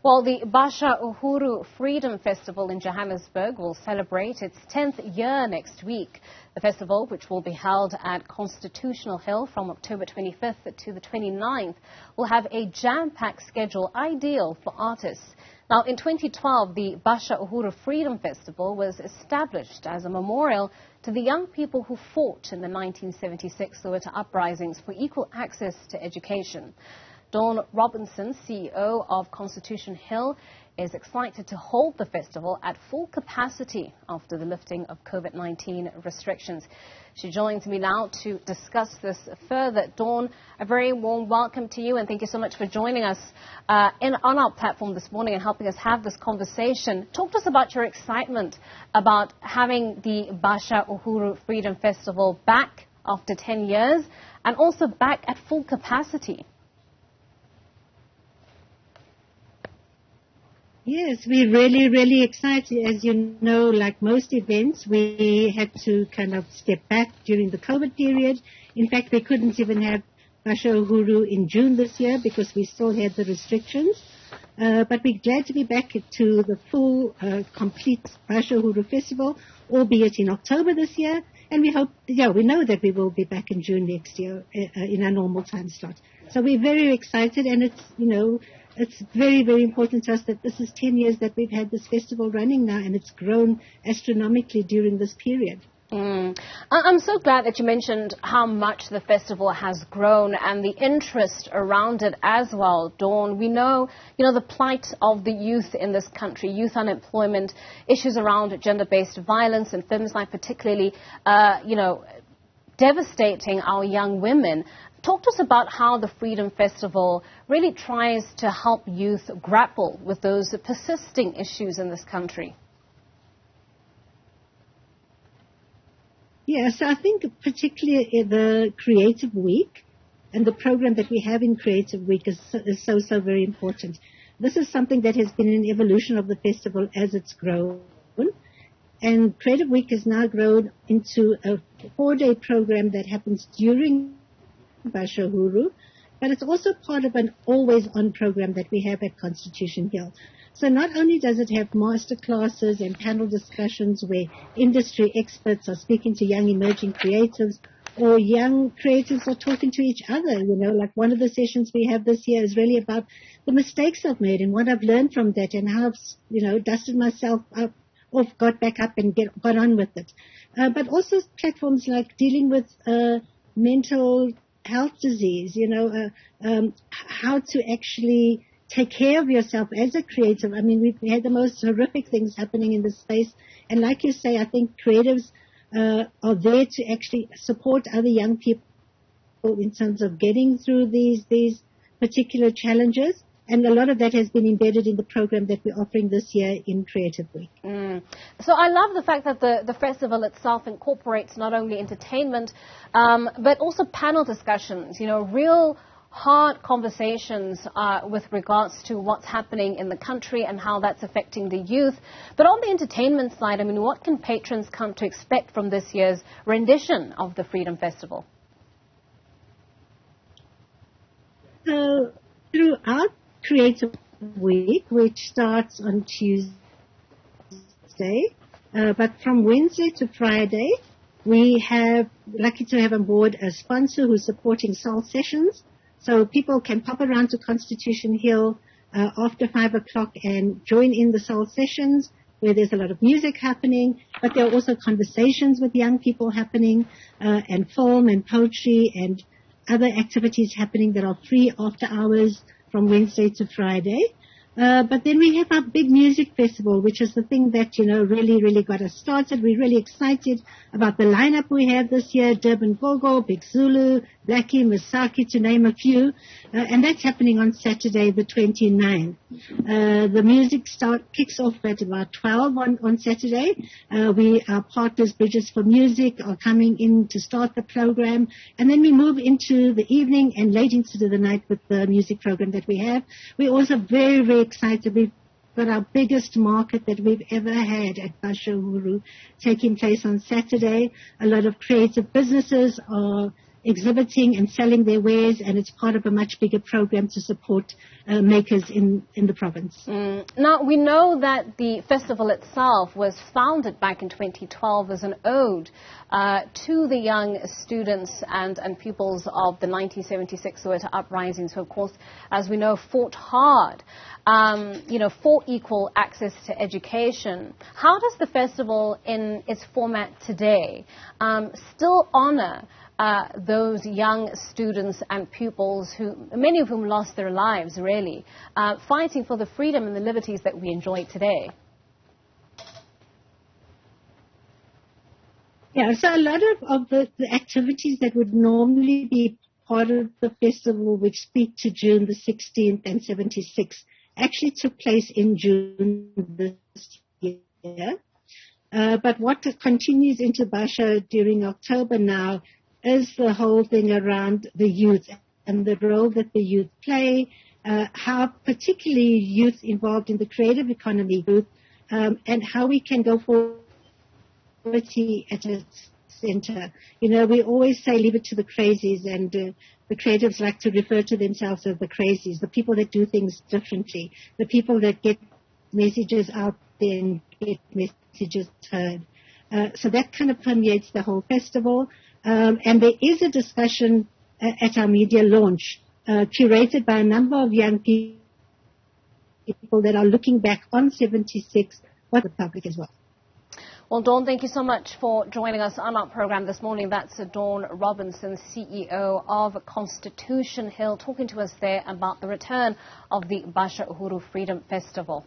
Well, the Basha Uhuru Freedom Festival in Johannesburg will celebrate its 10th year next week. The festival, which will be held at Constitutional Hill from October 25th to the 29th, will have a jam-packed schedule ideal for artists. Now, in 2012, the Basha Uhuru Freedom Festival was established as a memorial to the young people who fought in the 1976 Soweto Uprisings for equal access to education. Dawn Robertson, CEO of Constitution Hill, is excited to hold the festival at full capacity after the lifting of COVID-19 restrictions. She joins me now to discuss this further. Dawn, a very warm welcome to you, and thank you so much for joining us on our platform this morning and helping us have this conversation. Talk to us about your excitement about having the Basha Uhuru Freedom Festival back after 10 years and also back at full capacity. Yes, we're really excited. As you know, like most events, we had to kind of step back during the COVID period. In fact, we couldn't even have Basha Uhuru in June this year because we still had the restrictions. But we're glad to be back to the full, complete Basha Uhuru Festival, albeit in October this year. And we hope, we know that we will be back in June next year in our normal time slot. So we're very excited, and it's very important to us that this is 10 years that we've had this festival running now, and it's grown astronomically during this period. I'm so glad that you mentioned how much the festival has grown and the interest around it as well, Dawn. We know, the plight of the youth in this country, youth unemployment, issues around gender-based violence and femicide particularly, devastating our young women. Talk to us about how the Freedom Festival really tries to help youth grapple with those persisting issues in this country. Yeah, so I think particularly the Creative Week and the program that we have in Creative Week is so very important. This is something that has been an evolution of the festival as it's grown. And Creative Week has now grown into a 4-day program that happens during Basha Uhuru, but it's also part of an always-on program that we have at Constitution Hill. So not only does it have master classes and panel discussions where industry experts are speaking to young emerging creatives, or young creatives are talking to each other. Like one of the sessions we have this year is really about the mistakes I've made and what I've learned from that and how I've, dusted myself off, got back up and got on with it. But also platforms like dealing with mental health disease, how to actually take care of yourself as a creative. I mean, we've had the most horrific things happening in this space. And like you say, I think creatives are there to actually support other young people in terms of getting through these particular challenges. And a lot of that has been embedded in the program that we're offering this year in Creative Week. So I love the fact that the festival itself incorporates not only entertainment, but also panel discussions, real hard conversations with regards to what's happening in the country and how that's affecting the youth. But on the entertainment side, I mean, what can patrons come to expect from this year's rendition of the Freedom Festival? So throughout Creative Week, which starts on Tuesday, but from Wednesday to Friday, we have lucky to have on board a sponsor who's supporting Soul Sessions. So people can pop around to Constitution Hill after 5 o'clock and join in the Soul Sessions, where there's a lot of music happening, but there are also conversations with young people happening, and film and poetry and other activities happening that are free after hours from Wednesday to Friday. But then we have our big music festival, which is the thing that, really got us started. We're really excited about the lineup we have this year: Durban Gogo, Big Zulu, Blackie, Masaki, to name a few. And that's happening on Saturday, the 29th. The music kicks off at about 12 on Saturday. Our partners, Bridges for Music, are coming in to start the program. And then we move into the evening and late into the night with the music program that we have. We're also very excited. We've got our biggest market that we've ever had at Basha Uhuru taking place on Saturday. A lot of creative businesses are exhibiting and selling their wares, and it's part of a much bigger program to support makers in the province. Now, we know that the festival itself was founded back in 2012 as an ode to the young students and pupils of the 1976 Soweto Uprising, who, of course, as we know, fought hard, for equal access to education. How does the festival in its format today still honor those young students and pupils, many of whom lost their lives, really, fighting for the freedom and the liberties that we enjoy today? Yeah, so a lot of the activities that would normally be part of the festival, which speak to June the 16th and 76, actually took place in June this year. But what continues into Basha during October now is the whole thing around the youth and the role that the youth play, how particularly youth involved in the creative economy group, and how we can go forward at its center. We always say leave it to the crazies, and the creatives like to refer to themselves as the crazies, the people that do things differently, the people that get messages out there and get messages heard. So that kind of permeates the whole festival. And there is a discussion at our media launch, curated by a number of young people that are looking back on 76, but the public as well. Well, Dawn, thank you so much for joining us on our program this morning. That's Dawn Robertson, CEO of Constitution Hill, talking to us there about the return of the Basha Uhuru Freedom Festival.